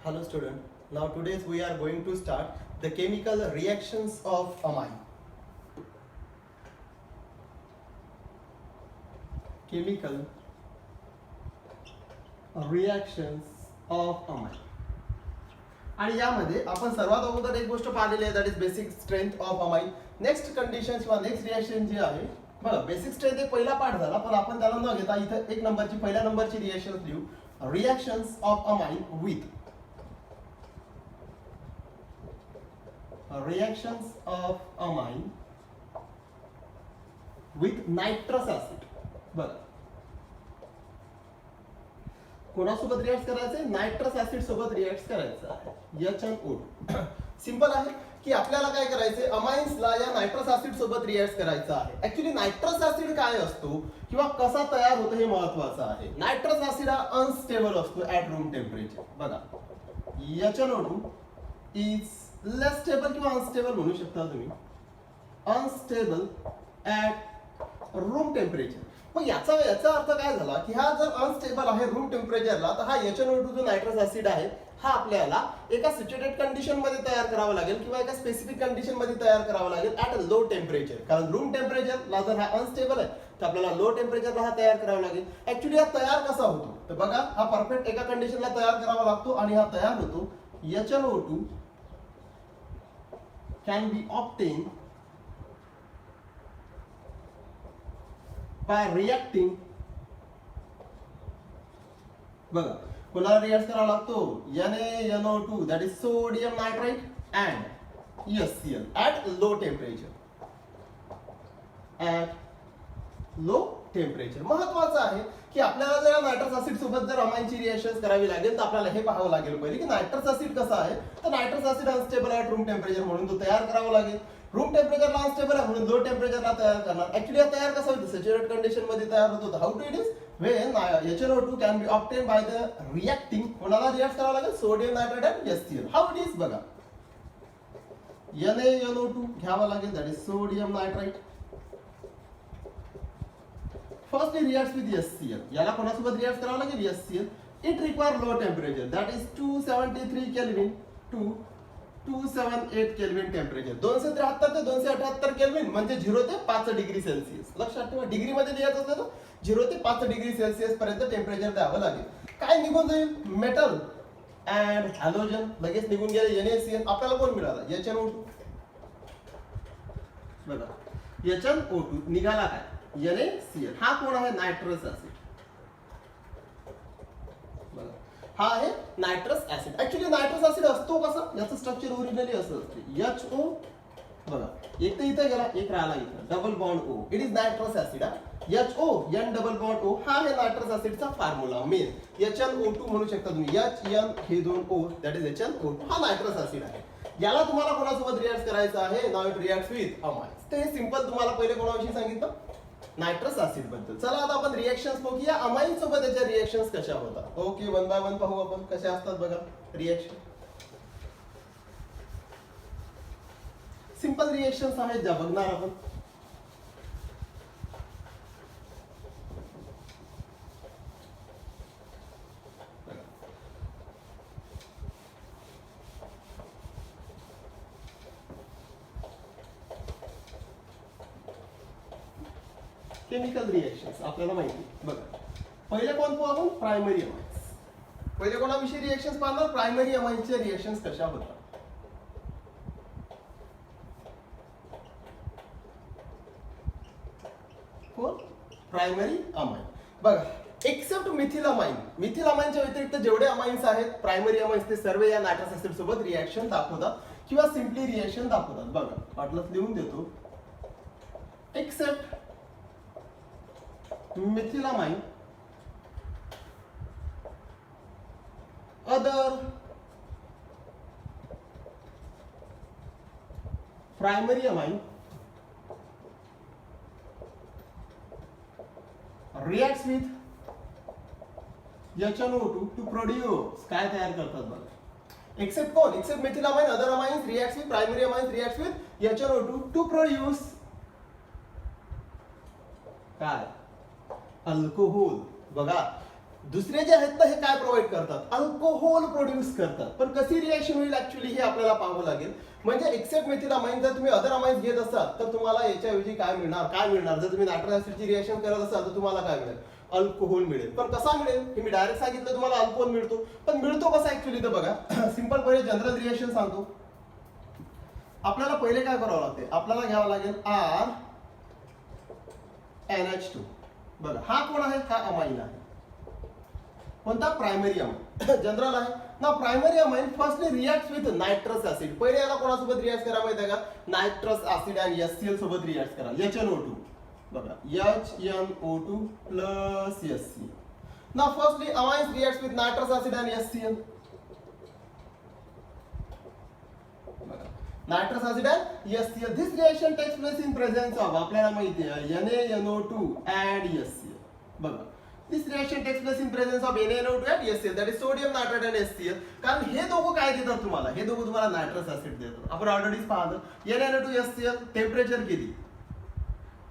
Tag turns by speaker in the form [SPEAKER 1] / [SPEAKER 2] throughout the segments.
[SPEAKER 1] Hello student. Now today we are going to start the chemical reactions of amine. Chemical reactions of amine. आणि यामध्ये आपण सर्वात अगोदर एक गोष्ट पाहिलेली आहे, that is basic strength of amine. Next condition किंवा नेक्स्ट रिएक्शन जी आहे बघा, बेसिक स्ट्रेंथ एक पहिला पार्ट झाला, पण आपण त्याला न घेता इथे एक नंबरची पहिल्या नंबरची रिएक्शन लिहू. Reactions of amine with reactions of amine with nitrous acid. बघा, कोणासोबत रिएक्ट करायचे? नायट्रस ऍसिड सोबत रिएक्ट करायचं आहे. HNO2. सिंपल आहे की आपल्याला काय करायचे, अमाइन्सला या नायट्रस ऍसिड सोबत रिएक्ट करायचं आहे. ऍक्च्युली नायट्रस ऍसिड काय असतो किंवा कसा तयार होतो हे महत्त्वाचं आहे. नायट्रस ऍसिड हा अनस्टेबल असतो ऍट रूम टेम्परेचर. बघा, HNO2 इज लेस स्टेबल किंवा अनस्टेबल म्हणू शकता तुम्ही. Unstable at room temperature. मग याचा अर्थ काय झाला की हा जर अनस्टेबल आहे रूम टेम्परेचरला, तर हा HNO2 जो नायट्रस ऍसिड आहे हा आपल्याला एका सिच्युएटेड कंडिशन मध्ये तयार करावा लागेल किंवा एका स्पेसिफिक कंडिशन मध्ये तयार करावा लागेल ऍट लो टेम्परेचर. कारण रूम टेम्परेचरला जर हा अनस्टेबल आहे तर आपल्याला लो टेम्परेचरला हा तयार करावा लागेल. ऍक्च्युली हा तयार कसा होतो तर बघा, हा परफेक्ट एका कंडिशनला तयार करावा लागतो आणि हा तयार होतो. HNO2 can be obtained by reacting. बघा, कोणाला रिएक्ट करावा लागतो? NaNO2 that is sodium nitrite and HCl at low temperature. At low temperature. महत्वाचं आहे की आपल्याला जर नायट्रस ऍसिड सोबत जर अमाइनची रिएक्शन्स करावी लागेल तर आपल्याला हे पाहावं लागेल पहिले की नायट्रस ऍसिड कसा आहे. तर नायट्रस ऍसिड अनस्टेबल आहे रूम टेम्परेचर म्हणून तो तयार करावा लागेल. रूम टेम्परेचरला अनस्टेबल आहे म्हणून लो टेम्परेचरला तयार करणार. ऍक्च्युली हा तयार कसा होतो? सॅच्युरेटेड कंडिशन मध्ये तयार होतो. How to it is when HNO2 can be obtain by the reacting. कोणाला रिएक्ट करावं लागेल? Sodium nitrate and HCl. How it is बघा, NaNO2 घ्यावा लागेल, that is sodium nitrate. Firstly reacts with HCl. याला कोणासोबत रिएक्ट करावं लागेल? HCl. It require low temperature, that is 273 Kelvin to 278 Kelvin temperature. 273 ते 278 केल्विन म्हणजे 0 ते 5 डिग्री सेल्सिअस. लक्षात ठेवा, डिग्री मध्ये लिहायचं असलं तर 0 ते 5 डिग्री सेल्सिअस पर्यंत टेम्परेचर द्यावं लागेल. काय निघून जाईल? मेटल अँड हॅलोजन लगेच निघून गेले. NaCl. आपल्याला कोण मिळाला? HNO2. बघा, HNO2 निघाला काय? NaCl. हा कोण आहे? Nitrous acid. बघा, हा आहे nitrous acid. Actually nitrous acid असतो कसा? याचं स्ट्रक्चर ओरिजिनली असं असते. HO. बघा, एक तर इथे गेला, एक राहिला इथे. Double bond O. It is nitrous acid. HO N double bond O हा आहे नायट्रस ऍसिडचा फॉर्म्युला मेन. HNO2 म्हणू शकता तुम्ही. HN हे दोन O, दॅट इज HNO2. हा नायट्रस ऍसिड आहे. याला तुम्हाला कोणासोबत रिएक्ट करायचं आहे? Now it reacts with amines. ते सिंपल तुम्हाला पहिले कोणाविषयी सांगितलं? नायट्रस ऍसिड बद्दल. चला आता आपण रिएक्शन्स पाहू की या अमाइन सोबत याच्या रिएक्शन्स कशा होतात. ओके, वन बाय वन पाहू आपण कशा असतात. बघा, रिएक्शन सिंपल रिएक्शन्स आहेत ज्या बघणार आपण. केमिकल रिएक्शन्स आपल्याला माहिती. बघा, पहिले कोण पाहू आपण? Primary amines. पहिले कोणाविषयी रिएक्शन्स पाहणार? प्रायमरी अमाइन्सचे रिएक्शन्स कशा होतात. कोण? Primary amine. बघा, एक्सेप्ट मिथिल अमाइन. मिथिल अमाइनच्या व्यतिरिक्त जेवढे अमाइन्स आहेत प्रायमरी अमाइन्स ते सर्व या नायट्रस ऍसिड सोबत रिएक्शन दाखवतात किंवा सिम्पली रिएक्शन दाखवतात. बघा, वाटलं लिहून देतो. Except methylamine, other primary amine reacts with HNO2 to produce काय तयार करतात बघा. एक्सेप्ट कोण? Except methylamine, other amines reacts with primary amines reacts with HNO2 to produce काय? अल्कोहोल. बघा, दुसरे जे आहेत ना हे काय प्रोव्हाइड करतात, अल्कोहोल प्रोड्यूस करतात. पण कशी रिएक्शन होईल ऍक्च्युली हे आपल्याला पाहावं लागेल. म्हणजे एक्सेप्ट मेथिल अमाइन जर तुम्ही अदर अमाइन्स घेत असाल तर तुम्हाला याच्याऐवजी काय मिळणार, जर तुम्ही नायट्रस ऍसिडची रिएक्शन करत असाल तर तुम्हाला काय मिळेल, अल्कोहोल मिळेल. पण कसा मिळेल हे मी डायरेक्ट सांगितलं तुम्हाला, अल्कोहोल मिळतो. पण मिळतो कसा ऍक्च्युली तर बघा, सिंपल पहिले जनरल रिएक्शन सांगतो. आपल्याला पहिले काय करावं लागते, आपल्याला घ्यावं लागेल RNH2. बघा हा कोण आहे, हा अमाइन आहे. कोणता, प्रायमरी अमाइन. जनरल आहे ना. Primary amine firstly react with nitrous acid. पहिले याला कोणासोबत रिएक्ट करा माहिती आहे का, नायट्रस ऍसिड आणि HCl सोबत रिएक्ट करा. HNO2 बघा, HNO2 प्लस HCl. ना firstly amines react with nitrous acid आणि HCl. नायट्रस ऍसिड आणि HCl. This reaction takes place in presence of, आपल्याला माहिती आहे, NaNO2 and HCl. बघा, this reaction takes place in presence of NaNO2 and HCl, that is sodium nitrate आणि HCl. कारण हे दोघं काय देतात तुम्हाला, हे दोघं तुम्हाला नायट्रस ऍसिड देतात. आपण ऑलरेडी पाहिलं NaNO2 HCl टेम्परेचर किती,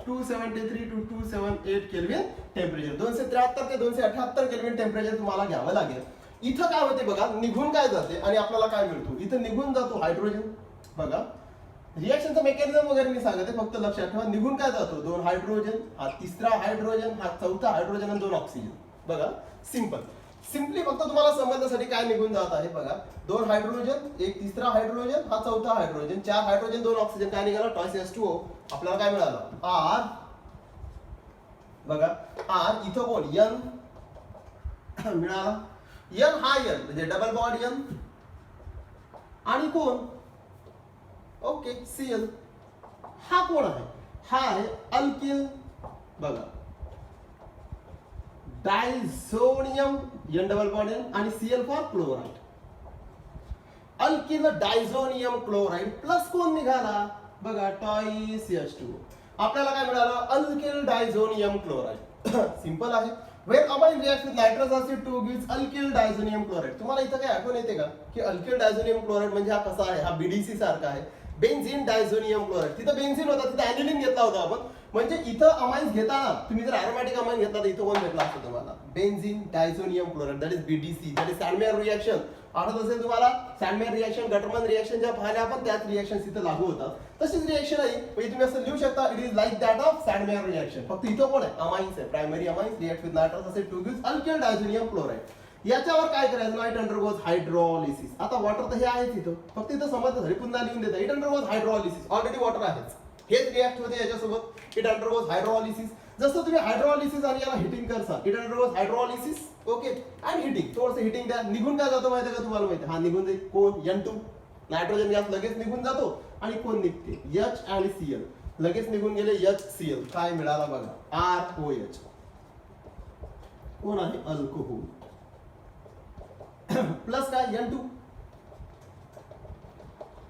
[SPEAKER 1] 273 to 278 केल्विन टेम्परेचर. 273 ते 278 केल्विन टेम्परेचर तुम्हाला घ्यावं लागेल. इथं काय होते बघा, निघून काय जाते आणि आपल्याला काय मिळतो, इथं निघून जातो हायड्रोजन. बघा रिएक्शनचं मेकॅनिझम वगैरे मी सांगते, फक्त लक्षात ठेवा. निघून काय जातो, 2 हायड्रोजन, हा तिसरा हायड्रोजन, हा चौथा हायड्रोजन आणि 2 ऑक्सिजन. बघा सिंपली फक्त तुम्हाला समजण्यासाठी काय निघून जात आहे. बघा 2 हायड्रोजन, एक तिसरा हायड्रोजन, हा चौथा हायड्रोजन, 4 हायड्रोजन 2 ऑक्सिजन, काय निघाला, टॉस H2O. आपल्याला काय मिळालं, R. बघा R, इथं कोण, N मिळाला. N हा N म्हणजे डबल बॉन्ड N आणि कोण, ओके Cl. हा कोण आहे, हा आहे अल्किल. बघा diazonium, N double bond N आणि Cl for chloride. Alkyl diazonium chloride plus कोण निघाला, बघा टॉईस H2O. आपल्याला काय मिळालं, अल्किल डायझोनियम क्लोराइड. सिंपल आहे. When amine reacts with nitrous acid to gives alkyl diazonium chloride. तुम्हाला इथं काय आठवण येते का, की अल्किल डायझोनियम क्लोराइड म्हणजे हा कसा आहे, हा BDC सारखा आहे, बेन्झीन डायझोनियम क्लोराइड. तिथं बेन्झीन होता, तिथं ॲनिलीन घेतला होता आपण. म्हणजे इथं अमाइन्स घेताना तुम्ही जर अरोमॅटिक अमाइन घेतला तर इथं कोण भेटला असतो तुम्हाला, benzene diazonium chloride, that is BDC, that is Sandmeyer reaction. आठवत असेल तुम्हाला, सॅन्डमेयर रिएक्शन, गटरमन रिएक्शन ज्या पाहिल्या आपण, त्याच रिएक्शन इथं लागू होतात. तशीच रिएक्शन आहे. म्हणजे तुम्ही असं लिहू शकता, it is like that of Sandmeyer reaction. फक्त इथं कोण आहे, अमाइन्स आहे, primary amines react with nitrous acid to gives alkyl diazonium chloride. याच्यावर काय करायचं, इट अंडरगोज हायड्रॉलिसिस. आता वॉटर तर हे आहेच इथं, फक्त इथं समजण्यासाठी पुन्हा लिहून देतात, it undergoes hydrolysis. Already water आहेच, हेच रिएक्ट होते याच्यासोबत, इट अंडरगोज हायड्रॉलिसिस. जसं तुम्ही हायड्रॉलिसिस आणि याला हिटिंग करसा, it undergoes hydrolysis, okay, and heating. थोडंसं हिटिंग द्या, निघून काय जातो माहिती का तुम्हाला, माहिती, हा निघून जाईल कोण, N2 नायट्रोजन गॅस लगेच निघून जातो. आणि कोण निघते, H आणि Cl लगेच निघून गेले, HCl. काय मिळाला बघा, ROH. कोण आहे, अल्कोहोल. प्लस काय, N2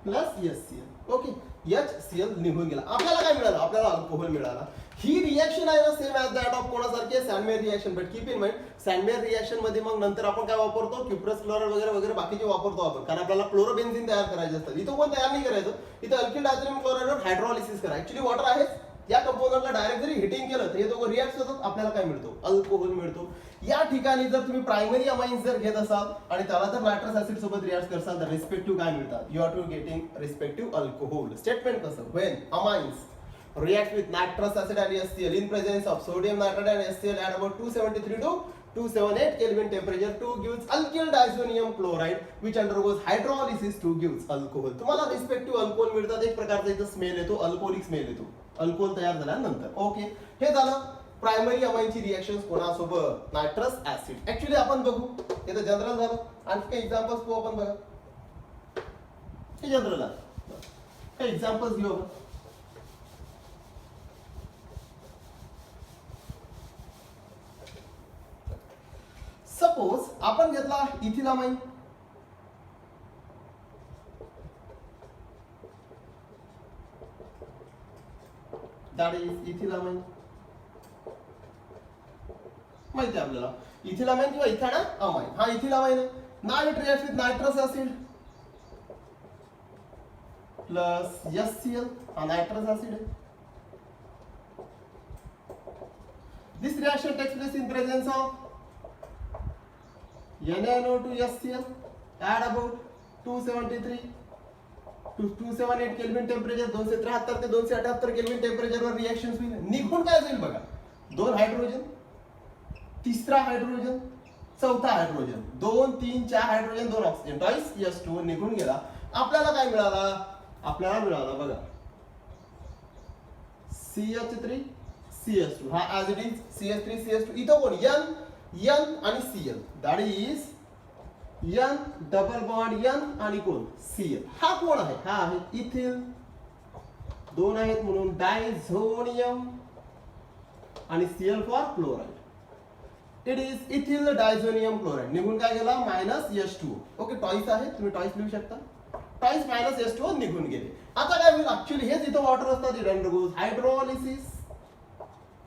[SPEAKER 1] plus HCl, okay, HCl निघून गेला. आपल्याला काय मिळालं, आपल्याला अल्कोहोल मिळाला. ही रिएक्शन आहे ना सेम ॲज दॅट ऑफ कोणासारखी आहे, Sandmeyer reaction. But keep in mind, Sandmeyer reaction मध्ये मग नंतर आपण काय वापरतो, क्युप्रस क्लोराइड वगैरे वगैरे बाकीचे वापरतो आपण, कारण आपल्याला क्लोरोबेन्झीन तयार करायचे असतात. इथं कोण तयार नाही करायचं, इथं अल्किल डायझोनियम क्लोराइडवर हायड्रॉलिसिस करा. ऍक्च्युली वॉटर आहे, या कंपोनंटला डायरेक्ट जरी हिटिंग केलं तर हे दोघं रिॲक्ट होतात, आपल्याला काय मिळतो, अल्कोहोल मिळतो. या ठिकाणी जर तुम्ही प्रायमरी अमाइन्स जर घेत असाल आणि त्याला जर नायट्रस ऍसिड सोबत रिॲक्ट करसाल तर रिस्पेक्टिव्ह काय मिळतात, you are to getting respective alcohol. Statement कसं, when amines react with nitrous acid and HCl in presence of sodium nitrate and HCl at about 273 to 278 Kelvin temperature to gives alkyl diazonium chloride which undergoes hydrolysis to gives alcohol. तुम्हाला respective alcohol मिळतात. एक प्रकारचा इथं smell येतो, alcoholic smell येतो alcohol तयार झाल्यानंतर. Okay, हे झालं प्रायमरी अमाइनची रिएक्शन्स कोणासोबत, नायट्रस ऍसिड. ऍक्च्युली आपण बघू, हे तर जनरल झालं. आणखी काही एक्झाम्पल्स पाहू आपण. बघा हे जनरल आहे, काही एक्झाम्पल्स घेऊ आपण. सपोज आपण घेतला इथिलामाइन, दॅट इज इथिलामाइन. माहिती आहे आपल्याला इथिलामाइन किंवा इथाना अमाइन. हा इथिलामाइन आहे. Now it reacts with nitrous acid plus HCl. हा नायट्रस ऍसिड आहे. This reaction takes place in presence of NaNO2HCl add about 273 to 278 kelvin temperature 273 ते 278 केल्विन टेम्परेचरवर रिएक्शन होईल. निघून काय जाईल बघा, 2 हायड्रोजन, तिसरा हायड्रोजन, चौथा hydrogen, 2 3 4 hydrogen, 2 oxygen, twice H2O निघून गेला. आपल्याला काय मिळाला? आपल्याला मिळाला बघा CH3 CH2. हा as it is CH3 CH2. इथं कोण N आणि Cl, that is N double bond N आणि कोण Cl. हा कोण आहे? हा आहे इथिल. 2 आहेत म्हणून डायझोनियम आणि Cl for chloride. It is ethyl diazonium chloride. निघून काय गेला? -H2O. ओके, टॉईस आहे, तुम्ही टॉईस लिहू शकता. टॉईस -H2O निघून गेले. आता काय होईल? ऍक्च्युअली हेच इथं वॉटर असतात. It undergoes hydrolysis.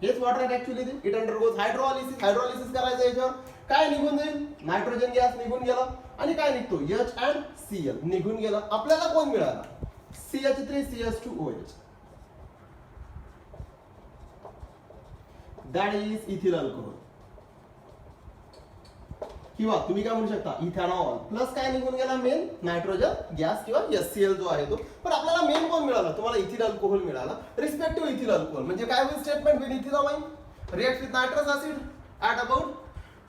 [SPEAKER 1] हेच वॉटर आहे ऍक्च्युअली ते. It undergoes hydrolysis. हायड्रोलिसिस करायचं याच्यावर काय निघून जाईल? नायट्रोजन गॅस निघून गेला आणि काय निघतो? H and Cl निघून गेला. आपल्याला कोण मिळाला? CH3 CH2OH. That is ethyl alcohol. किंवा तुम्ही काय म्हणू शकता? इथेनॉल. प्लस काय निघून गेला? मेन नायट्रोजन गॅस किंवा HCl जो आहे तो. पण आपल्याला मेन कोण मिळाला? तुम्हाला इथिल अल्कोहोल मिळाला. रिस्पेक्टिव्ह इथिल अल्कोहोल म्हणजे काय होईल statement? With ethylamine react with nitrous acid at about,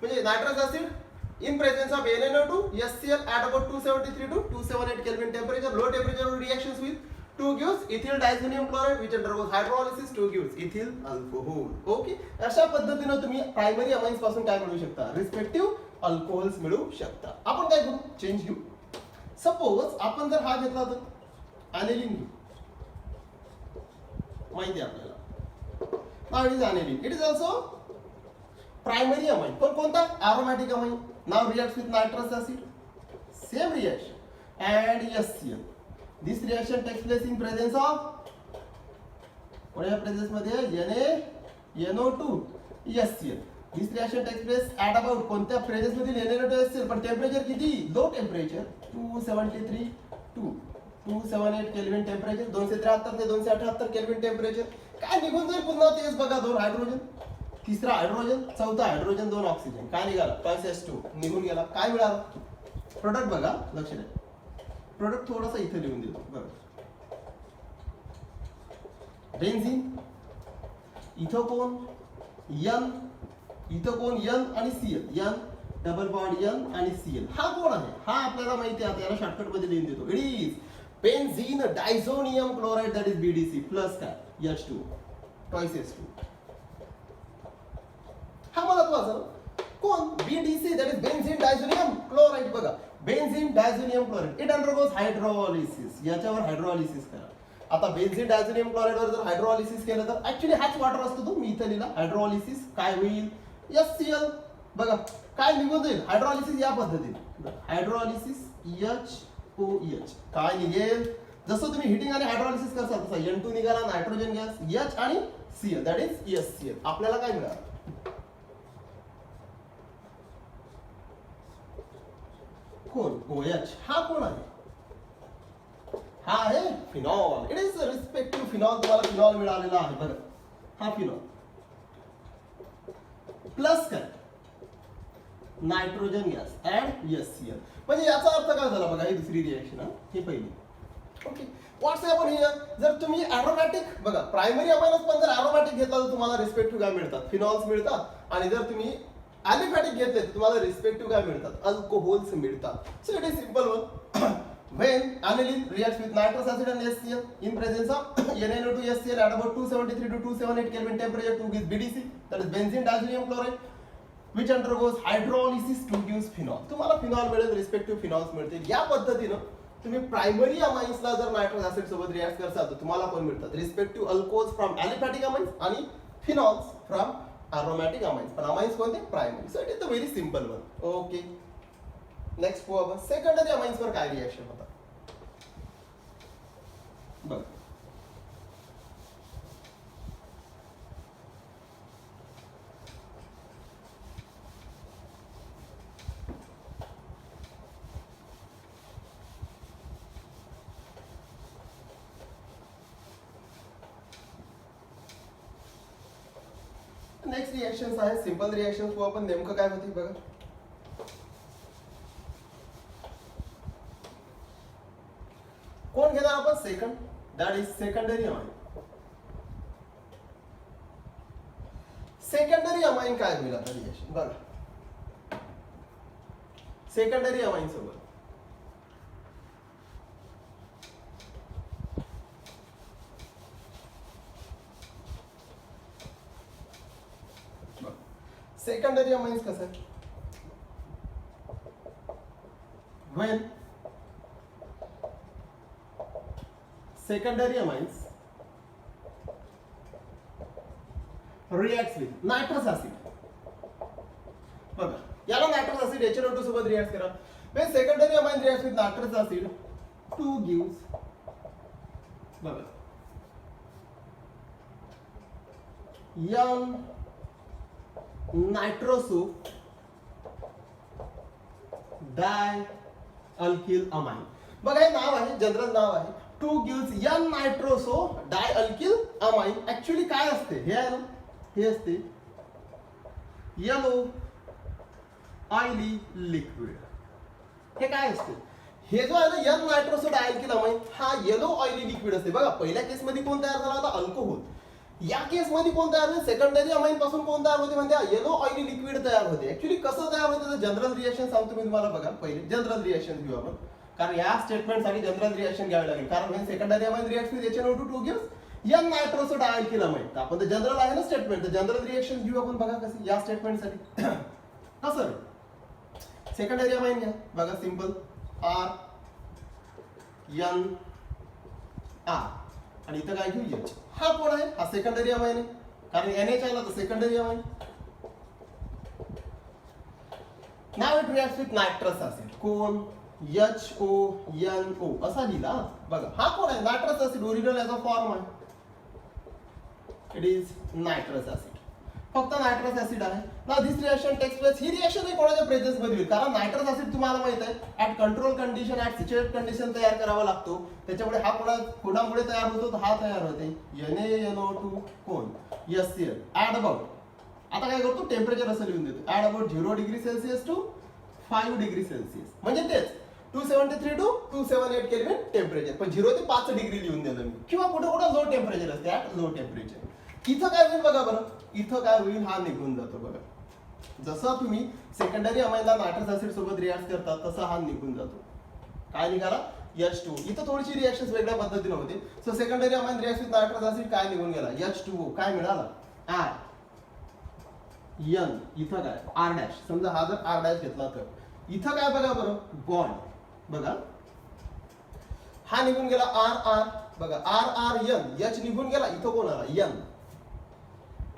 [SPEAKER 1] म्हणजे nitrous acid in presence of NaNO2 HCl at about 273 to 278 kelvin temperature. Low temperature reactions with 2 gives ethyl diazonium chloride which undergoes hydrolysis. 2 gives ethyl alcohol. Okay, अशा पद्धतीने तुम्ही primary amines पासून काय मिळवू शकता? Respective alcohols मिळवू शकता. आपण काय करू? चेंज घेऊ. सपोज आपण जर हा घेतला तर ॲनेलिन घेऊ. माहिती आहे आपल्याला. Now is aniline. It is also primary amine. पण कोणता? Aromatic amine. Now reacts with nitrous acid. Same reaction and HCl. This reaction takes place in presence of कोणत्या प्रेझेन्स मध्ये? NaNO2 HCl. This reaction takes place at about कोणत्या presence मध्ये? NaNO2 HCl. पण temperature किती? Low temperature 273 to 278 kelvin temperature. 273 ते 278 kelvin temperature. काय निघून जाईल? पुन्हा तेच बघा, 2 हायड्रोजन, तिसरा हायड्रोजन, चौथा हायड्रोजन, 2 ऑक्सिजन. काय निघाला? ट्वाइस H2O निघून गेला. काय मिळालं? प्रोडक्ट बघा, लक्ष द्या. प्रोडक्ट थोडासा इथे लिहून देतो बघा. बेन्झीन, इथं कोण? N, इथं कोण? N आणि Cl. N double bond N आणि Cl. हा कोण आहे? हा आपल्याला माहिती आहे. याला शॉर्टकट मध्ये लिहून देतो. It is benzene diazonium chloride, that is BDC plus काय? H2O twice H2O. हा महत्वाचा कोण? BDC, that is benzene diazonium chloride. बघा, benzene diazonium chloride. It undergoes hydrolysis. याच्यावर हायड्रोलिसिस करा. आता बेन्झीन डायझोनियम क्लोराइड वर जर हायड्रोलिसिस केलं तर ऍक्च्युअली हाच वॉटर असतो तो. मी इथे लिहिला हायड्रोलिसिस. काय होईल? HCl. बघा काय निघून जाईल? हायड्रोलिसिस या पद्धतीने. Hydrolysis HOH. काय निघेल? जसं तुम्ही हिटिंग आणि हायड्रोलिसिस करता तसं N2 निघाला, नायट्रोजन गॅस, H आणि Cl, दॅट इज HCl. आपल्याला काय मिळालं? कोण? OH. हा कोण आहे? हा आहे phenol. It is respective phenol. तुम्हाला फिनॉल मिळालेला आहे बघा. हा फिनॉल प्लस काय? Nitrogen gas and HCl. म्हणजे याचा अर्थ काय झाला बघा. ही दुसरी रिएक्शन आहे, ही पहिली. Okay, what's happen here? जर तुम्ही अरोमॅटिक बघा, प्रायमरी अमाइन्स पण जर अरोमॅटिक घेतला तर तुम्हाला रिस्पेक्टिव्ह काय मिळतात? फिनॉल्स मिळतात. आणि जर तुम्ही ॲलिफॅटिक घेतले तुम्हाला रिस्पेक्टिव्ह काय मिळतात? अल्कोहोल्स मिळतात. So it is simple one. When aniline reacts with nitrous acid and HCl in presence of NaNO2 HCl at about 273 to 278 Kelvin temperature, 2 gives BDC, that is benzene diazonium chloride, which undergoes hydrolysis, 2 gives phenol. तुम्हाला phenol मिळेल, respective phenols मिळतील. या पद्धतीनं तुम्ही primary अमाइन्सला जर nitrous acid सोबत react करता तर तुम्हाला कोण मिळतात? Respective alcohols from aliphatic amines आणि फिनॉल्स फ्रॉम अरोमॅटिक अमाइन्स. पण अमाइन्स कोणते? Primary. So it is a very simple one. Okay, next पाहू आपण सेकंडरी अमाइन्स वर काय रिएक्शन होतात बघ. नेक्स्ट रिएक्शन्स आहे सिंपल रिएक्शन्स. आपण नेमकं काय होती बघा. कोण घेणार आपण? Second, that is secondary amine. Secondary amine काय होईल आता रिएक्शन बघा. सेकंडरी अमाइन सोबत सेकंडरी अमाइन्स कसं आहे? when secondary amines reacts with nitrous acid. बघा याला नायट्रस ऍसिड HNO2 सोबत रिएक्ट करा. when secondary amine reacts with nitrous acid 2 gives बघा young nitroso डायअल्किल अमाइन. बघा हे नाव आहे, जनरल नाव आहे. 2 gives n nitroso dialkyl amine. Actually काय असते हे आहे ना, हे असते येलो ऑइली लिक्विड. हे काय असते? हे जो आहे ना n नायट्रोसो डायअल्किल अमाइन हा येलो ऑइली लिक्विड असते. बघा पहिल्या केस मध्ये कोण तयार झाला होता? अल्कोहोल. या केस मध्ये कोण तयार होते? सेकंडरी अमाइन पासून कोण तयार होते? म्हणजे येलो ऑइली लिक्विड तयार होते. ऍक्च्युअली कसं तयार होते तर जनरल रिएक्शन सांगतो मी तुम्हाला. बघा पहिले जनरल रिएक्शन घेऊ आपण, कारण या स्टेटमेंट साठी जनरल रिएक्शन घ्यावी लागेल. कारण when secondary amine reacts with HNO2 2 gives n nitroso dialkyl amine. तर आपण तर जनरल आहे ना स्टेटमेंट, तर जनरल रिएक्शन घेऊ आपण. बघा कशी या स्टेटमेंट साठी कसं सेकंडरी अमाइन घ्या. बघा सिंपल R N R आणि इथं काय घेऊ H. हा कोण आहे? हा सेकंडरी अमाइन आहे, कारण NH आहे ना तर secondary amine. Now it reacts with nitrous acid. कोण? HONO असा लिहिला. बघा हा कोण आहे? Nitrous acid. ओरिजिनल याचा फॉर्म आहे. It is nitrous acid. फक्त नायट्रस ऍसिड आहे. नाउ दिस रिएक्शन टेक्स प्लेस. ही रिएक्शन ही कोणाच्या प्रेझेन्स मध्ये होईल? कारण नायट्रस ऍसिड तुम्हाला माहित आहे at control condition, at saturated condition तयार करावा लागतो. त्याच्यामुळे हा कोणामुळे तयार होतो? तर हा तयार होते NaNO2 कोण? HCl. ऍट अबाउट, आता काय करतो? टेम्परेचर असं लिहून देतो. At about 0 degree Celsius to 5 degree Celsius. म्हणजे तेच 273 टू 278 केल्विन टेम्परेचर. पण 0 ते 5 डिग्री लिहून दिलं मी. किंवा कुठे कुठे लो टेम्परेचर असते, ऍट लो टेम्परेचर. इथं काय होईल बघा बरं, इथं काय होईल? हा निघून जातो. बघा जसं तुम्ही सेकंडरी अमाइनला नायट्रस ऍसिड सोबत रिएक्ट करता तसा हा निघून जातो. काय निघाला? H2O. इथं थोडीशी रिएक्शन वेगळ्या पद्धतीने होते. So secondary amine react with nitrous acid काय निघून गेला? H2O. काय मिळाला? R N. इथं काय? R dash. समजा हा जर R डॅश घेतला तर इथं काय बघा बरं? बॉन्ड. बघा हा निघून गेला R R. बघा R R N. H निघून गेला. इथं कोण आला? N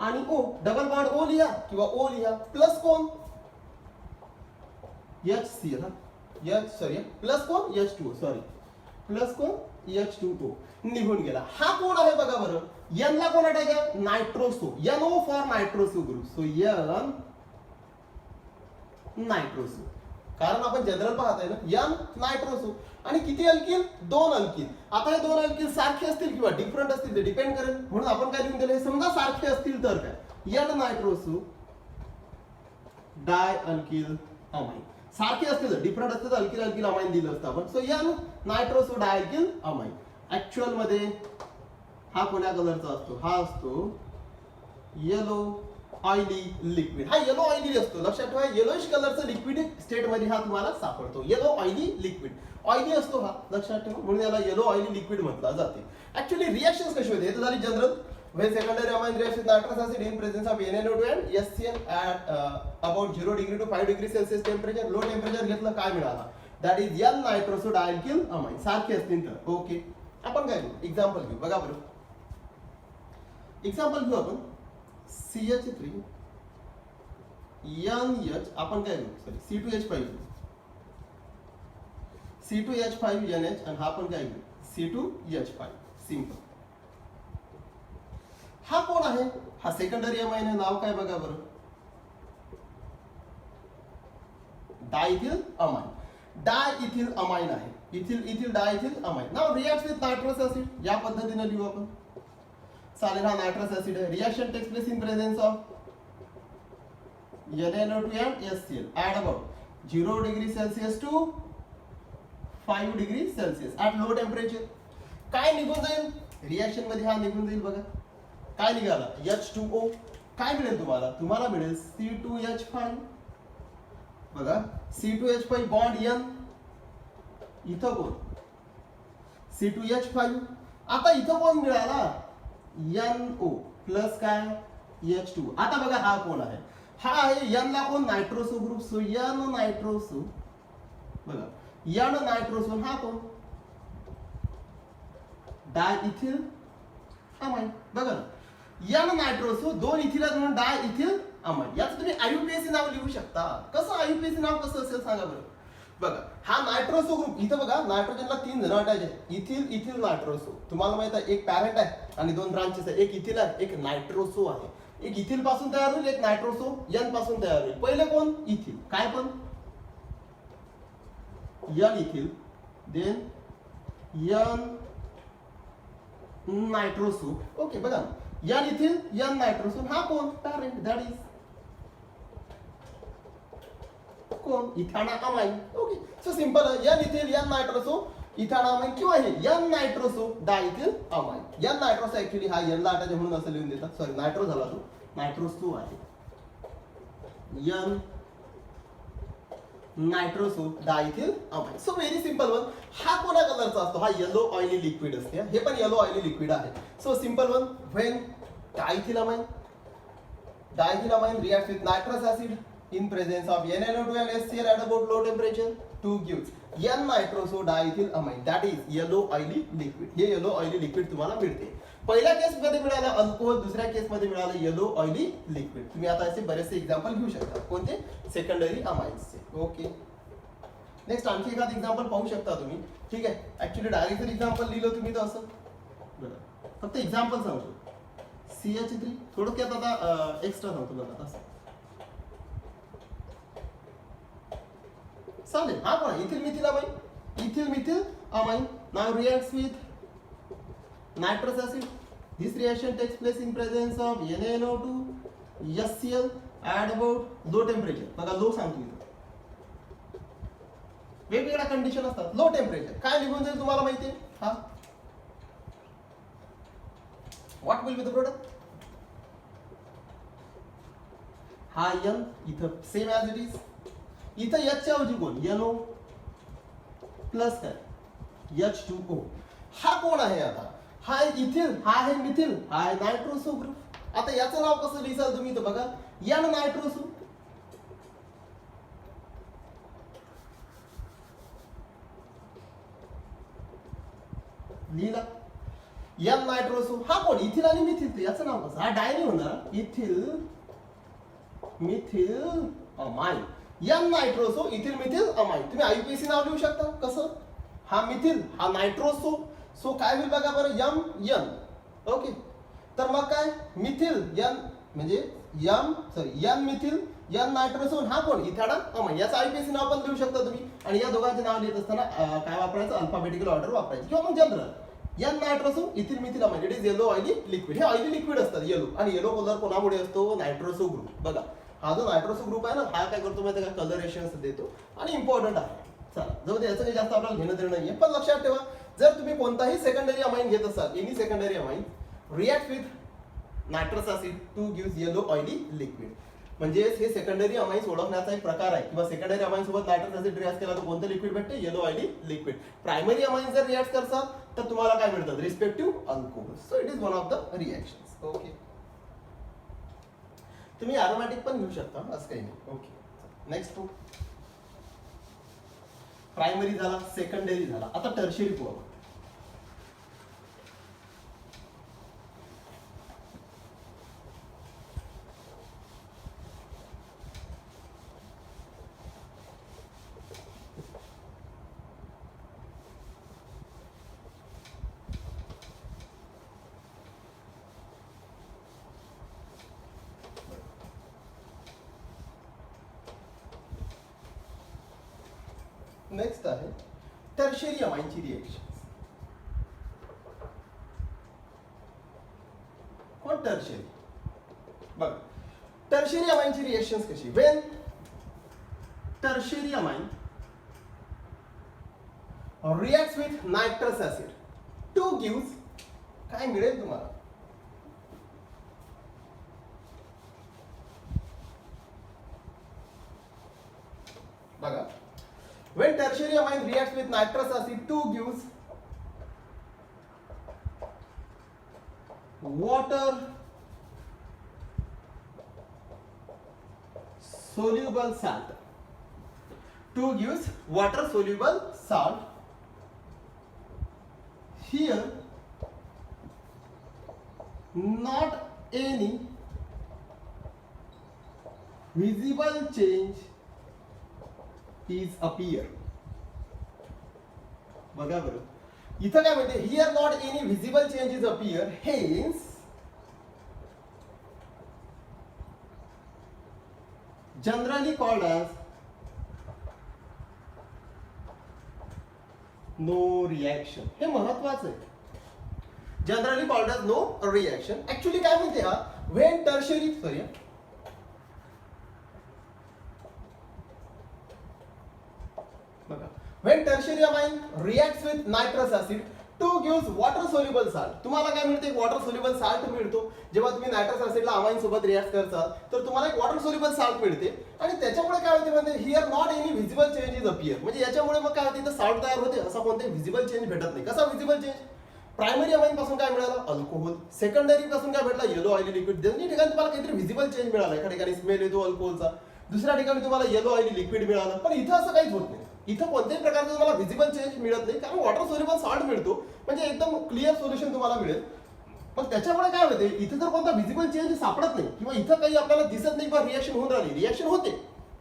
[SPEAKER 1] आणि O. डबल बॉन्ड O लिहा किंवा O लिहा. प्लस कोण? HCl. प्लस कोण? H2O. सॉरी प्लस कोण? H2O. निघून गेला. हा कोण आहे बघा बरं? N ला कोण अटॅक आहे? Nitroso. NO for nitroso group. So N nitroso. कारण आपण जनरल पाहत आहे ना N नायट्रोसो. आणि किती अल्किल? 2 अल्किल. आता हे 2 अल्किल सारखे असतील किंवा डिफरंट असतील ते डिपेंड करेल. म्हणून आपण काय लिहून दिलं? हे समजा सारखे असतील तर काय? N nitroso dialkyl amine. सारखे असतील तर, डिफरंट असतील तर अल्किल अल्किल अमाइन दिलं असतं आपण. So N nitroso dialkyl amine. Actual मध्ये हा कोण्या कलरचा असतो? हा असतो येलो ऑइली लिक्विड. हा येलो ऑइली असतो. लक्षात ठेवा येलोइश कलरचा लिक्विड स्टेट मध्ये हा तुम्हाला सापडतो. Yellow oily liquid. ऑइली असतो हा, लक्षात ठेवा. म्हणून याला येलो ऑइली लिक्विड म्हटलं जाते. ऍक्च्युअली रिएक्शन्स कशी होते? हे तर झाली general. when secondary amine reacts with nitrous acid in presence of NaNO2 and HCl at about 0 degree to 5 degree Celsius temperature. Low temperature घेतलं काय मिळाला? That is N nitroso dialkyl amine. सारखे असतील तर ओके. आपण काय घेऊ? एक्झाम्पल घेऊ. बघा बरं एक्झाम्पल घेऊ आपण. CH3 NH. आपण काय घेऊ? सॉरी C2H5 C2H5NH आणि हा पण काय घेऊ? C2H5. सिंपल. हा कोण आहे? हा सेकंडरी अमाइन आहे. नाव काय बघा बरं? Diethyl amine. डायइथिल अमाइन आहे. Ethyl diethyl amine. Now reacts with nitrous acid. या पद्धतीने लिहू आपण. चालेल. हा नायट्रस ऍसिड आहे. Reaction takes place in presence of NaNO2 and HCl at about 0 degree Celsius to 5 degree Celsius at low temperature. काय निघून जाईल रिॲक्शन मध्ये? हा निघून जाईल बघा. काय निघाला? H2O. काय मिळेल तुम्हाला? तुम्हाला मिळेल C2H5. बघा C2H5 बॉन्ड N. इथं कोण? C2H5. आता इथं कोण मिळाला? NO प्लस काय? H2. आता बघा हा कोण आहे? हा आहे N ला कोण? Nitroso group. So N nitroso. बघा N नायट्रोसो हा कोण? डायइथिल अमाइन. बघा ना N नायट्रोसो 2 इथिल म्हणून डायइथिल अमाइन. याचं तुम्ही IUPAC नाव लिहू शकता. कसं IUPAC नाव कसं असेल सांगा बरं. बघा हा नायट्रोसो ग्रुप. इथं बघा नायट्रोजनला 3 जण अटॅच आहेत. Ethyl ethyl nitroso. तुम्हाला माहित आहे एक पॅरेंट आहे आणि 2 ब्रांचेस आहे. एक इथिल आहे एक नायट्रोसो आहे. एक इथिल पासून तयार होईल एक नायट्रोसो N पासून तयार होईल. पहिले कोण? इथिल. काय पण? N ethyl then N nitroso. Okay बघा N इथिल N नायट्रोसो हा कोण? पॅरेंट. दॅट इज कोण? Ethanamine. Okay so simple आहे. N ethyl N nitroso ethanamine किंवा हे N nitroso diethyl amine. N nitroso actually हा N ला attach म्हणून असं लिहून देतात. सॉरी नायट्रो झाला तो. नायट्रोसो आहे. N nitroso diethyl amine. So very simple one. हा कोणा कलरचा असतो? हा येलो ऑइली लिक्विड असते. हे पण येलो ऑइली लिक्विड आहे. So simple one. When diethyl amine reacts with nitrous acid in presence of NaNO2 and HCl at about low temperature to gives N nitroso diethyl amine. That is yellow oily liquid. हे yellow oily liquid तुम्हाला मिळते. पहिल्या केस मध्ये मिळालं alcohol, दुसऱ्या केस मध्ये मिळालं yellow oily liquid. तुम्ही आता असे बरेचसे एक्झाम्पल घेऊ शकता. कोणते? सेकंडरी अमाइन्सचे. ओके नेक्स्ट आणखी एखादं एक्झाम्पल पाहू शकता तुम्ही. ठीक आहे ऍक्च्युली डायरेक्ट जर एक्झाम्पल लिहिलं तुम्ही तर असं बरं फक्त एक्झाम्पल सांगतो. CH3 थोडक्यात आता एक्स्ट्रा सांगतो बघा असं चालेल. हा पण ethyl methyl amine. Ethyl methyl amine now reacts with nitrous acid. This reaction takes place in presence of NaNO2 HCl at about low temperature. बघा लो सांगतो इथं. वेगवेगळ्या कंडिशन असतात. लो टेम्परेचर काय निघून जाईल तुम्हाला माहिती आहे? हा what will be the product? हा N इथं सेम ॲज इट इज. इथं H च्या ऐवजी कोण? NO प्लस काय? H2O. हा कोण आहे आता? हा आहे इथिल, हा आहे मिथिल, हा आहे नायट्रोसो ग्रुप. आता याचं नाव कसं लिहिसाल तुम्ही? तर बघा N नायट्रोसो. लिहिला N नायट्रोसो. हा कोण? इथिल आणि मिथिल. याचं नाव कसं? हा डाय नाही होणार. Ethyl methyl amine. N nitroso ethyl methyl amine. तुम्ही IUPAC नाव लिहू शकता. कसं? हा मिथिल हा नायट्रोसो. सो काय होईल बघा बरं N. ओके तर मग काय? मिथिल N म्हणजे N मिथिल N नायट्रोसो. हा कोण? इथाना अमाइन. याचं IUPAC नाव पण लिहू शकता तुम्ही. आणि या दोघांचे नाव लिहित असताना काय वापरायचं? अल्फाबेटिकल ऑर्डर वापरायची किंवा मग general. N nitroso ethyl methyl amine. It is yellow oily liquid. हे ऑइली लिक्विड असतात येलो. आणि येलो कलर कोणामुळे असतो? Nitroso group. बघा हा जो नायट्रोसो ग्रुप आहे ना हा काय करतो माहिती का? कलरेशन्स देतो आणि इम्पॉर्टंट आहे. चला जाऊ दे याचं काही जास्त आपल्याला घेणं देणं नाहीये. पण लक्षात ठेवा जर तुम्ही कोणताही सेकंडरी अमाइन घेत असाल any secondary amine react with nitrous acid to gives yellow oily liquid. म्हणजे हे सेकंडरी अमाइन्स ओळखण्याचा एक प्रकार आहे. किंवा सेकंडरी अमाइन सोबत नायट्रस ऍसिड रिएक्ट केला तर कोणतं लिक्विड भेटते? Yellow oily liquid. Primary amine जर रिएक्ट करतात तर तुम्हाला काय मिळतात? Respective alcohol. So it is one of the reactions. Okay तुम्ही अरोमॅटिक पण घेऊ शकता असं काही नाही. ओके नेक्स्ट टू प्रायमरी झाला, सेकंडरी झाला. आता टर्शियरी पाहू. नेक्स्ट आहे टर्शियरी अमाइनची रिएक्शन. कोण? टर्शियरी. बघ टर्शियरी अमाइनची रिएक्शन्स कशी? Wien tertiary amine reacts with nitrous acid to gives काय मिळेल तुम्हाला बघा when tertiary amine reacts with nitrous acid 2 gives water soluble salt 2 gives water soluble salt here not any visible change is appear बघा बरं इथं काय म्हणते here not any visible changes appear hence generally called as no reaction हे महत्वाचं आहे generally called as no reaction actually काय म्हणते हा व्हेन टर्शरी सॉरी बघा when tertiary amine reacts with nitrous acid 2 gives water soluble salt तुम्हाला काय मिळते वॉटर सोल्युबल साल्ट मिळतो जेव्हा तुम्ही नायट्रस ऍसिडला अमाइन सोबत रिएक्ट करता तर तुम्हाला एक वॉटर सोल्युबल साल्ट मिळते आणि त्याच्यामुळे काय होते म्हणजे here not any visible changes appear म्हणजे याच्यामुळे मग काय होते इथं साल्ट तयार होते असा कोणते व्हिजिबल चेंज भेटत नाही कसा व्हिजिबल चेंज प्रायमरी अमाइन पासून काय मिळालं अल्कोहोल सेकंडरी पासून काय भेटला येलो ऑइली लिक्विड दोन्ही ठिकाणी तुम्हाला काहीतरी व्हिजिबल चेंज मिळाला एका ठिकाणी स्मेल येतो अल्कोहोलचा दुसऱ्या ठिकाणी तुम्हाला येलो ऑइली लिक्विड मिळालं पण इथं असं काहीच होत नाही इथं कोणत्याही प्रकारचं तुम्हाला व्हिजिबल चेंज मिळत नाही कारण वॉटर सोल्युबल सॉल्ट मिळतो म्हणजे एकदम क्लिअर सोल्युशन तुम्हाला मिळेल पण त्याच्यामुळे काय होते इथे जर कोणता व्हिजिबल चेंज सापडत नाही किंवा इथं काही आपल्याला दिसत नाही किंवा रिएक्शन होऊन राहिली रिएक्शन होते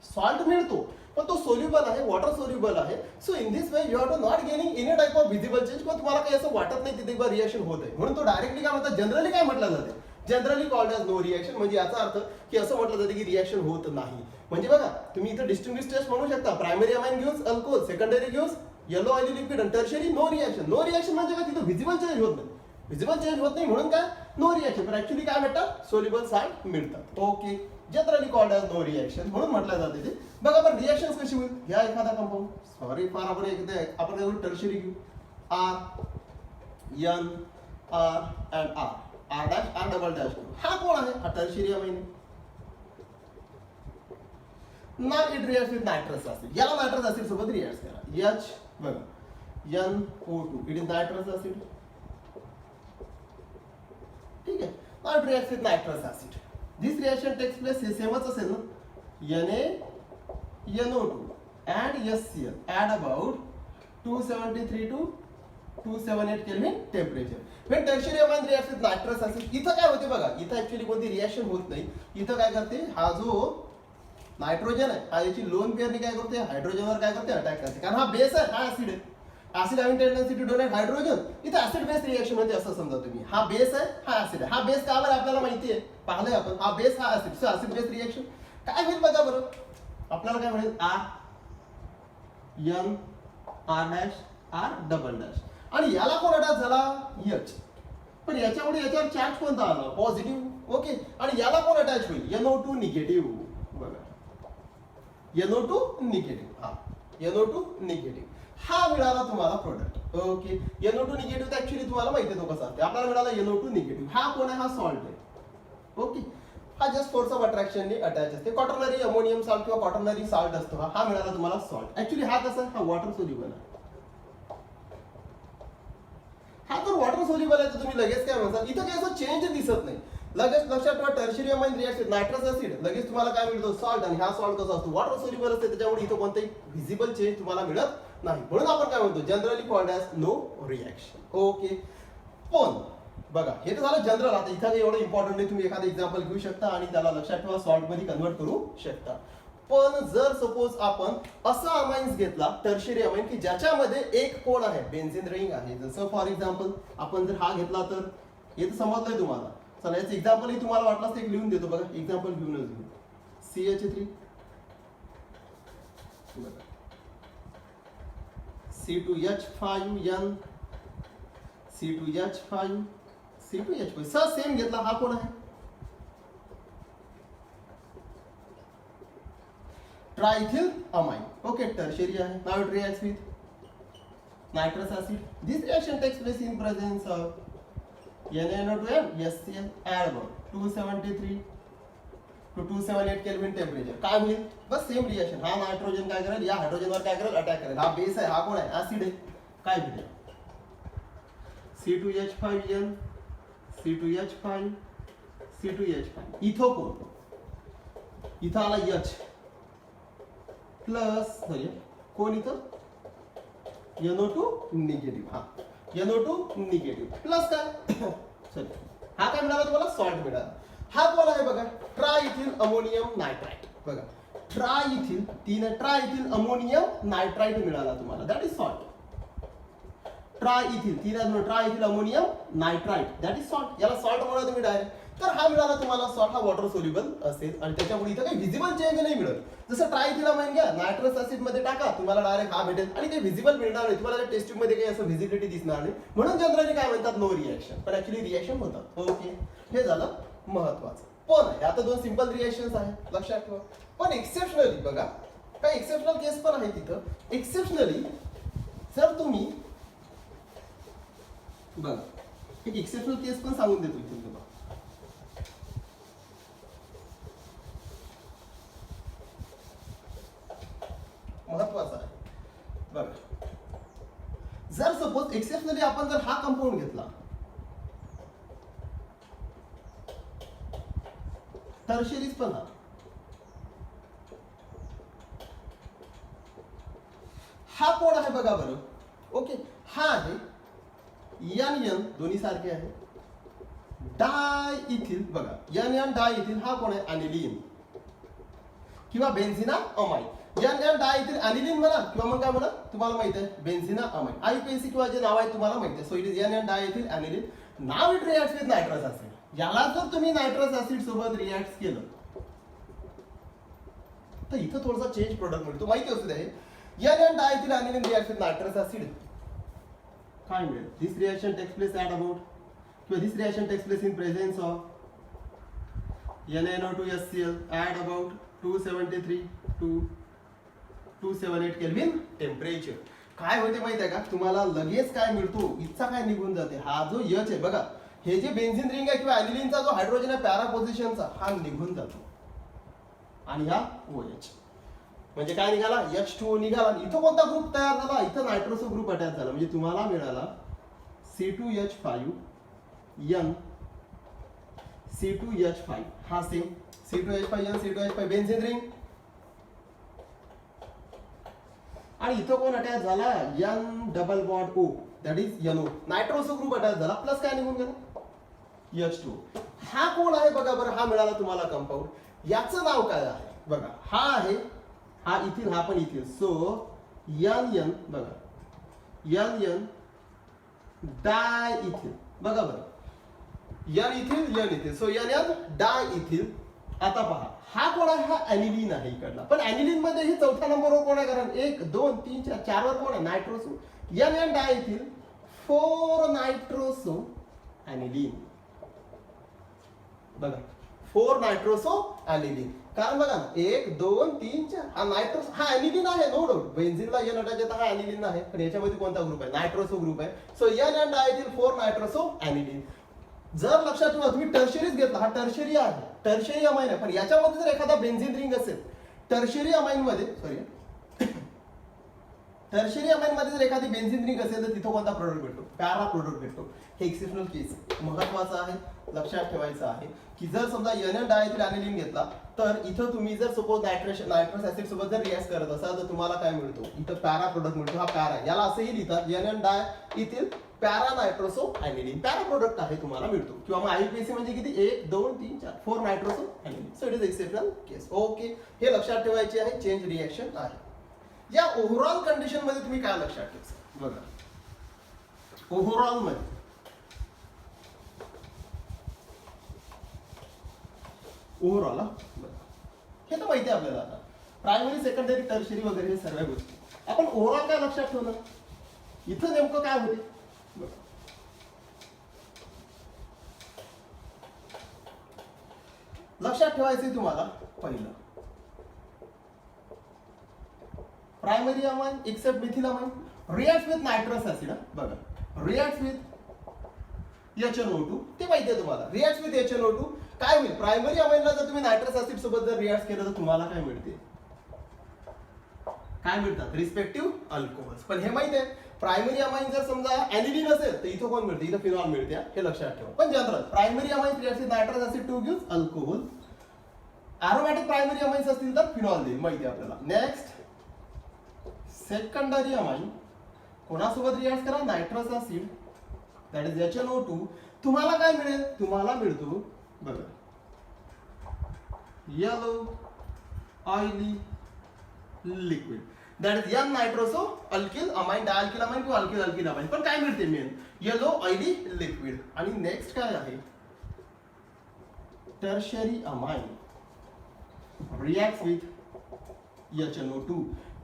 [SPEAKER 1] सॉल्ट मिळतो पण तो सोल्युबल आहे वॉटर सोल्युबल आहे so in this way you have to not gaining any type of visible change किंवा तुम्हाला काही असं वाटत नाही तिथे किंवा रिएक्शन होत आहे म्हणून तो डायरेक्टली काय म्हणतात जनरली काय म्हटलं जाते generally called as no reaction म्हणजे याचा अर्थ की असं म्हटलं जाते की रिएक्शन होत नाही म्हणजे बघा तुम्ही इथं डिस्टिंग्विश टेस्ट म्हणू शकता primary amine gives alcohol secondary gives yellow oily liquid आणि टर्शियरी नो रिएक्शन म्हणजे काय तिथं व्हिजिबल चेंज होत नाही व्हिजिबल चेंज होत नाही म्हणून काय नो रिएक्शन पण ऍक्च्युली काय भेटतात सोल्युबल साल्ट मिळतात okay generally called as no reaction म्हणून म्हटलं जाते ते बघा पण रिएक्शन कशी होईल ह्या एखादा कंपाऊंड सॉरी फार आपण टर्शियरी घेऊ R N R and R dash R double dash हा कोण आहे हा tertiary amine now it reacts with nitrous acid याला नायट्रस ऍसिड सोबत रिएक्ट करा H बघा NO2 it is nitrous acid ठीक आहे now it reacts with nitrous acid this reaction takes place हे सेमच असेल ना NaNO2 and HCl add about 273 to 278 Kelvin temperature when tertiary amine reacts with nitrous acid इथं काय होते बघा इथं ऍक्च्युअली कोणती रिएक्शन होत नाही इथं काय करते हा जो नायट्रोजन आहे हा याची लोन पेअरने काय करते हायड्रोजनवर काय करते अटॅक करते कारण हा बेस आहे हा ऍसिड आहे acid having tendency to donate hydrogen इथे ऍसिड बेस रिएक्शन होते असं समजा तुम्ही हा बेस आहे हा ऍसिड आहे हा बेस का बरं आपल्याला माहिती आहे पाहिलंय आपण हा बेस हा acid so acid base reaction काय होईल बघा बरं आपल्याला काय म्हणेल R N R dash R double dash आणि याला कोण अटॅच झाला एच पण याच्यामुळे याच्यावर चार्ज कोणता आला पॉझिटिव्ह ओके आणि याला कोण अटॅच होईल NO2 निगेटिव्ह बघा NO2 निगेटिव्ह हा NO2 निगेटिव्ह हा मिळाला तुम्हाला प्रोडक्ट ओके NO2 निगेटिव्ह तर ऍक्च्युअली तुम्हाला माहिती आहे तो कसा असते आपल्याला मिळाला NO2 निगेटिव्ह हा कोण आहे हा सॉल्ट आहे ओके हा जस्ट फोर्स ऑफ अट्रॅक्शनने अटॅच असते क्वाटर्नरी अमोनियम सॉल्ट किंवा क्वाटर्नरी सॉल्ट असतो हा मिळाला तुम्हाला सॉल्ट ऍक्च्युअली हा कसा हा वॉटर सोल्युबल आहे हा तर वॉटर सोल्युबल आहे तर तुम्ही लगेच काय म्हणता इथं काही असं चेंज दिसत नाही लगेच लक्षात ठेवा tertiary amine react with nitrous acid लगेच तुम्हाला काय मिळतो सॉल्ट आणि हा सॉल्ट कसा असतो वॉटर सोल्युबल असते त्याच्यामुळे इथं कोणताही व्हिजिबल चेंज तुम्हाला मिळत नाही म्हणून आपण काय म्हणतो generally called as no reaction okay पण बघा हे तर झालं जनरल आता इथं काही एवढं इम्पॉर्टंट नाही तुम्ही एखादं एक्झाम्पल घेऊ शकता आणि त्याला लक्षात ठेवा सॉल्ट मध्ये कन्वर्ट करू शकता पण जर सपोज आपण असा अमाइन्स घेतला टर्शियरी अमाइन की ज्याच्यामध्ये एक कोण आहे बेन्झीन रिंग आहे जसं फॉर एक्झाम्पल आपण जर हा घेतला तर हे तर समजलंय तुम्हाला चला याचं एक्झाम्पल ही तुम्हाला वाटलं तर एक लिहून देतो बघा एक्झाम्पल घेऊनच घेऊ CH3 C2H5N C2H5 C2H5 sir same घेतला हा कोण आहे ट्रायथिल अमाइन ओके टर्शियरी आहे now it reacts with nitrous acid. This reaction takes place in presence of NaNO2 and HCl. Add about 273 to 278 kelvin temperature. काय होईल? बस same reaction. हा nitrogen काय करेल, या हायड्रोजनवर काय करेल, अटॅक करेल. हा बेस आहे, हा कोण आहे, ऍसिड आहे. काय भेटेल? C2H5n C2H5 C2H5. इथं कोण? इथं आला H प्लस कोण इथं NO2 निगेटिव्ह. हा NO2 निगेटिव्ह प्लस काय सॉरी हा काय मिळाला तुम्हाला, सॉल्ट मिळाला. हा कोण आहे बघा, ट्रायइथिल अमोनियम नायट्राइट. बघा ट्रायइथिल अमोनियम नायट्राइट मिळाला तुम्हाला, that is salt. Triethyl ammonium nitrite that is salt. याला सॉल्ट म्हणा तुम्ही डायरेक्ट. तर हा मिळाला तुम्हाला सॉल्ट. हा वॉटर सोल्युबल असेल आणि त्याच्यामुळे इथं काही व्हिजिबल चेंज नाही मिळत. जसं ट्रायइथिलामाइन घ्या, नायट्रस ऍसिड मध्ये टाका, तुम्हाला डायरेक्ट हा भेटेल आणि काही व्हिजिबल मिळणार नाही तुम्हाला. टेस्ट ट्यूब मध्ये काही असं व्हिजिबिलिटी दिसणार नाही. म्हणून जनरली काय म्हणतात, नो रिएक्शन. पण ऍक्च्युली रिएक्शन होतात. ओके, हे झालं महत्वाचं. पण आहे आता दोन सिंपल रिएक्शन्स आहेत, लक्षात ठेवा. पण एक्सेप्शनली बघा, काही एक्सेप्शनल केस पण आहे तिथं. एक्सेप्शनली जर तुम्ही बघा, एक एक्सेप्शनल केस पण सांगून देतो इथे तुम्हाला. महत्वाचं आहे बघा. जर सपोज एक्सेप्शनली आपण जर हा कंपाऊंड घेतला, टर्शरीज पण हा कोण आहे बघा बरं. ओके, हा आहे NN, दोन्ही सारखे आहे. डायइथिल बघा, NN डायइथिल हा कोण आहे, अनिलीन किंवा बेन्झिना अमाइन. NN डायइथिल अनिलीन म्हणा किंवा मग काय म्हणा, तुम्हाला माहित आहे बेन्झिना अमाइन. IUPAC किंवा जे नाव आहे तुम्हाला माहित आहे. So it is NN diethyl aniline. Now it reacts with nitrous acid. याला जर तुम्ही नायट्रस ऍसिड सोबत रिॲक्ट केलं तर इथं थोडासा चेंज प्रोडक्ट मिळतो, माहिती असू द्या. NN diethyl aniline reacts with nitrous acid. काय मिळेल? This reaction takes place at about किंवा this reaction takes place in presence of NaNO2 HCl at about 273 to 278 kelvin temperature. काय होते माहिती आहे का तुम्हाला, लगेच काय मिळतो, इथचा काय निघून जाते. हा जो H आहे बघा, हे जे बेन्झिन रिंग आहे किंवा अॅनिलीनचा जो हायड्रोजन आहे पॅरा पोझिशनचा, हा निघून जातो आणि हा OH. म्हणजे काय निघाला, H2O निघाला. इथं कोणता ग्रुप तयार झाला, इथं नायट्रोसो ग्रुप अटॅच झाला. म्हणजे तुम्हाला मिळाला C2H5n C2H5. हा same C2H5n C2H5 benzene ring. आणि इथं कोण अटॅच झाला, N double bond O that is NO. Nitroso group attach झाला प्लस काय निघून गेला, H2O. हा कोण आहे बघा बरं, हा मिळाला तुम्हाला कंपाऊंड. याचं नाव काय आहे बघा, हा आहे, हा इथिल, हा पण इथिल. सो NN बघा, NN डायइथिल बघा बरं, N इथिल. So NN डायइथिल. आता पहा, हा कोण आहे, हा अॅनिलीन आहे इकडला. पण अॅनिलीन मध्ये ही चौथ्या नंबरवर कोण आहे, कारण 1 2 3 4 4 वर कोण आहे, nitroso. NN diethyl 4 nitroso aniline. बघा 4 नायट्रोसो अॅनिलीन. कारण बघा 1 2 3 4 हा नायट्रोस, हा अॅनिलीन आहे, नो डाऊट. बेन्झिनला N अटॅच येतात, हा अॅनिलीन आहे. पण याच्यामध्ये कोणता ग्रुप आहे, नायट्रोसो ग्रुप आहे. So NN diethyl 4 nitroso aniline. जर लक्षात ठेवा तुम्ही टर्शरीज घेतला, हा टर्शरी आहे, टर्शरी अमाइन आहे. पण याच्यामध्ये जर एखादा बेन्झिन रिंग असेल, टर्शरी अमाइन मध्ये टर्शरी अमाइन मध्ये जर एखादी बेन्झिन रिंग असेल तर तिथं कोणता प्रोडक्ट भेटतो, पॅरा प्रोडक्ट भेटतो. हे एक्सेप्शनल केस महत्वाचं आहे, लक्षात ठेवायचं आहे की जर समजा NN डायइथिल अॅनिलीन घेतला तर इथं तुम्ही जर सपोज नायट्रस ऍसिड सोबत जर रिॲक्ट करत असाल तर तुम्हाला काय मिळतो, इथं पॅरा प्रोडक्ट मिळतो. हा पॅरा, याला असंही लिहितात NN diethyl para nitroso aniline. Para product आहे तुम्हाला मिळतो. किंवा मग IUPAC म्हणजे किती, 1 2 3 4 4 nitroso aniline. So it is exceptional case. Okay, हे लक्षात ठेवायचे आहे, चेंज रिएक्शन आहे. या ओव्हरऑल कंडिशन मध्ये तुम्ही काय लक्षात ठेवायचं बघा, ओव्हरऑल मध्ये ओव्हरऑल हे तर माहिती आहे आपल्याला. आता प्रायमरी सेकंडरी टर्शरी वगैरे हे सर्व गोष्टी आपण ओव्हरऑल काय लक्षात ठेवलं, इथं नेमकं काय होते लक्षात ठेवायचं तुम्हाला. पहिलं primary amine except methylamine, react with nitrous acid. बघा, रिॲक्ट विथ HNO2 ते माहिती आहे तुम्हाला. रिॲक्ट विथ HNO2 काय होईल? प्रायमरी अमाइनला जर तुम्ही नायट्रस ऍसिड सोबत जर रिॲक्ट केलं तर तुम्हाला काय मिळते? काय मिळतात? Respective alcohols. पण हे माहिती आहे, प्रायमरी अमाइन जर समजा ऍनिलीन असेल तर इथं कोण मिळते? इथं फिनॉल मिळते. हे लक्षात ठेवा. पण general primary amine react with nitrous acid to gives alcohol. Aromatic primary amines असतील तर फिनॉल देईल, माहिती आहे आपल्याला. नेक्स्ट, सेकंडरी अमाइन कोणासोबत रिॲक्ट करा? Nitrous acid, that is HNO2. तुम्हाला काय मिळेल? तुम्हाला मिळतो बघा, yellow oily liquid, that is N nitroso alkyl amine, dialkyl amine किंवा अल्किल अल्किल अमाइन. पण काय मिळते? Main yellow oily liquid. आणि नेक्स्ट काय आहे? Tertiary amine reacts with HNO2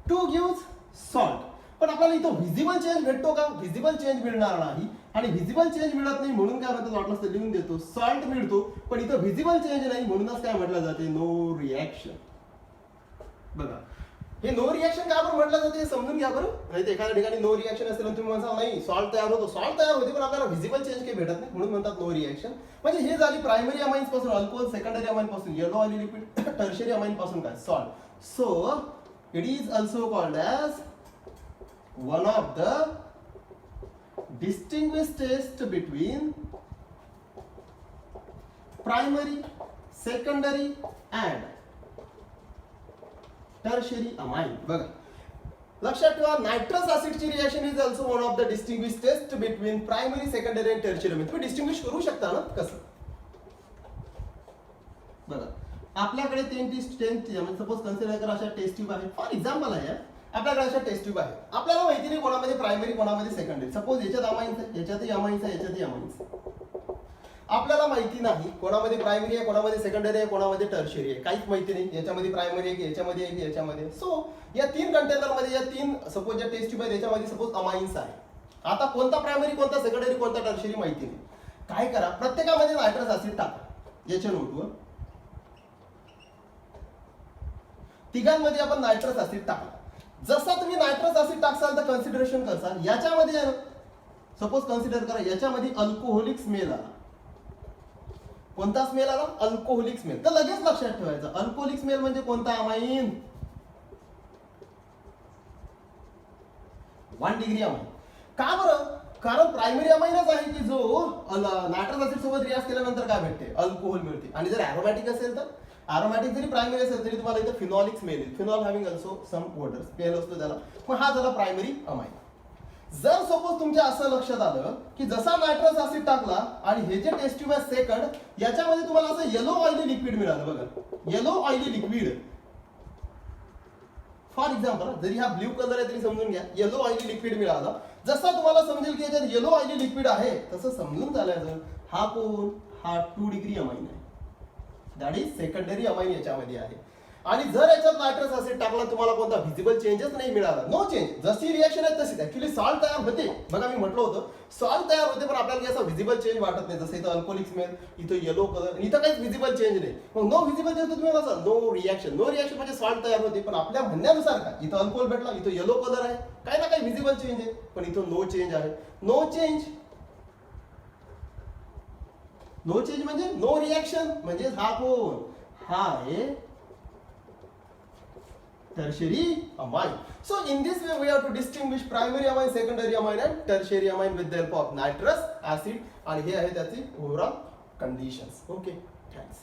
[SPEAKER 1] to gives salt. पण आपल्याला इथं व्हिजिबल चेंज भेटतो का? व्हिजिबल चेंज मिळणार नाही. आणि व्हिजिबल चेंज मिळत नाही म्हणून काय म्हणतात? वाटलं तर लिहून देतो, सॉल्ट मिळतो पण इथं व्हिजिबल चेंज नाही, म्हणूनच काय म्हटलं जाते? No reaction. बघा, हे नो रिॲक्शन का बरं म्हटलं जाते हे समजून घ्या बरं. नाही तर एखाद्या ठिकाणी नो रिॲक्शन असेल आणि तुम्ही म्हणता नाही सॉल्ट तयार होतो, सॉल्ट तयार होते पण आपल्याला व्हिजिबल चेंज काही भेटत नाही, म्हणून म्हणतात नो रिॲक्शन. म्हणजे हे झाली प्रायमरी अमाइन्स पासून अल्कोहोल, सेकंडरी अमाइन पासून yellow oily liquid, tertiary amine पासून काय? Salt. So it is also called as one of the distinguished test between primary, secondary and tertiary amine. बघा, लक्षात ठेवा, नायट्रस ऍसिडची reaction is also one of the distinguish test between primary, secondary and tertiary amine. तुम्ही distinguish करू शकता ना कसं? बघा, आपल्याकडे 10 म्हणजे सपोज कन्सिडर करा अशा टेस्ट ट्यूब आहेत. फॉर एक्झाम्पल आहे, आपल्याकडे अशा टेस्ट ट्यूब आहेत. आपल्याला माहिती नाही कोणामध्ये प्रायमरी कोणामध्ये सेकंडरी. सपोज याच्यात अमाइन्स आहे, याच्यातही अमाइन्स आहे, याच्यातही अमाइन्स. आपल्याला माहिती नाही कोणामध्ये प्रायमरी आहे, कोणामध्ये सेकंडरी आहे, कोणामध्ये टर्शियरी आहे. काहीच माहिती नाही याच्यामध्ये प्रायमरी आहे की याच्यामध्ये आहे की याच्यामध्ये. सो या 3 कंटेनरमध्ये, या 3 सपोज या टेस्ट ट्यूब आहेत याच्यामध्ये सपोज अमाइन्स आहे. आता कोणता प्रायमरी, कोणता सेकंडरी, कोणता टर्शियरी माहिती नाही. काय करा? प्रत्येकामध्ये नायट्रस ऍसिड टाका HNO2. तिघांमध्ये आपण नायट्रस ऍसिड टाकला. जसा तुम्ही नायट्रस ऍसिड टाकसाल तर कन्सिडरेशन करसाल याच्यामध्ये सपोज कन्सिडर करा याच्यामध्ये अल्कोहोलिक स्मेल आला. कोणता स्मेल आला? Alcoholic smell. तर लगेच लक्षात ठेवायचं अल्कोहोलिक स्मेल म्हणजे कोणता अमाइन? 1 degree amine. का बरं? कारण प्रायमरी अमाइनच आहे की जो नायट्रस ऍसिड सोबत रिॲक्ट केल्यानंतर काय भेटते? अल्कोहोल मिळते. आणि जर अरोमॅटिक असेल तर अरोमॅटिक जरी प्रायमरी असेल तरी तुम्हाला इथं फिनॉलिक स्मेल येईल. Phenol having also some water smell असतो त्याला. मग हा झाला प्रायमरी अमाइन. जर सपोज तुमच्या असं लक्षात आलं की जसा नायट्रस ऍसिड टाकला आणि हे जे टेस्ट ट्यूब आहे सेकंड, याच्यामध्ये तुम्हाला असं येलो ऑइली लिक्विड मिळालं. बघा, yellow oily liquid. For example जरी हा ब्ल्यू कलर आहे तरी समजून घ्या येलो ऑइली लिक्विड मिळालं. जसं तुम्हाला समजेल की याच्यात येलो ऑइली लिक्विड आहे तसं समजून झालं हा कोण? हा 2 डिग्री अमाइन आहे. दॅट इज सेकंडरी अमाइन याच्यामध्ये आहे. आणि जर याच्यात नायट्रस ऍसिड टाकला तुम्हाला कोणता व्हिजिबल चेंजेस नाही मिळाला, नो चेंज, जशी रिएक्शन आहे तशीच. ऍक्च्युअली सॉल्ट तयार होते. बघा मी म्हटलं होतं सॉल्ट तयार होते पण आपल्याला असं व्हिजिबल चेंज वाटत नाही. जसं इथं अल्कोहोलिक स्मेल, इथं येलो कलर, इथं काहीच व्हिजिबल चेंज नाही. मग नो व्हिजिबल चेंज तुम्ही कसं? No reaction. नो रिएक्शन म्हणजे सॉल्ट तयार होते पण आपल्या म्हणण्यानुसार काय? इथं अल्कोहोल भेटला, इथं येलो कलर आहे, काही ना काही व्हिजिबल चेंज आहे, पण इथं नो चेंज आहे. नो चेंज, नो चेंज म्हणजे नो रिएक्शन. म्हणजे हा कोण? हा आहे tertiary amine. So in this way we have to distinguish primary amine, secondary amine and tertiary amine with the help of nitrous acid. आणि हे आहे त्याची ओव्हरऑल कंडिशन्स. Okay, thanks.